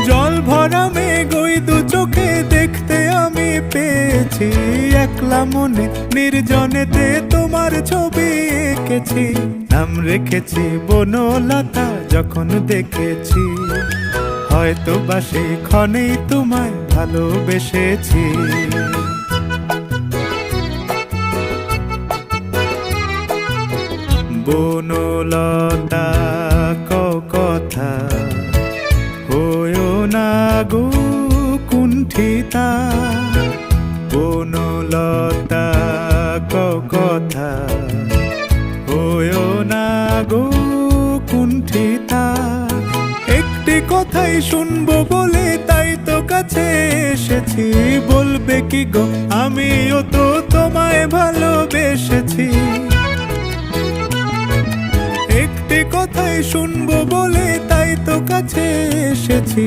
জল ভরা মেঘ ওই দু চোখে দেখতে আমি পেয়েছি, একলা মনে নির্জনেতে তোমার ছবি এঁকেছি। নাম রেখেছি বনলতা যখন দেখেছি, হয়তো বা সেই ক্ষণেই তোমায় ভালোবেসেছি। বনলতা কথা হয়ো না গো কুণ্ঠিতা, বনলতা কথা হয়ো না গো কুণ্ঠিতা। একটি কথাই শুনবো বলে তাই তো কাছে এসেছি, বলবে কি গো আমিও তো তোমায় ভালোবেসেছি। একটি কথাই শুনবো বলে তাই তো কাছে এসেছি।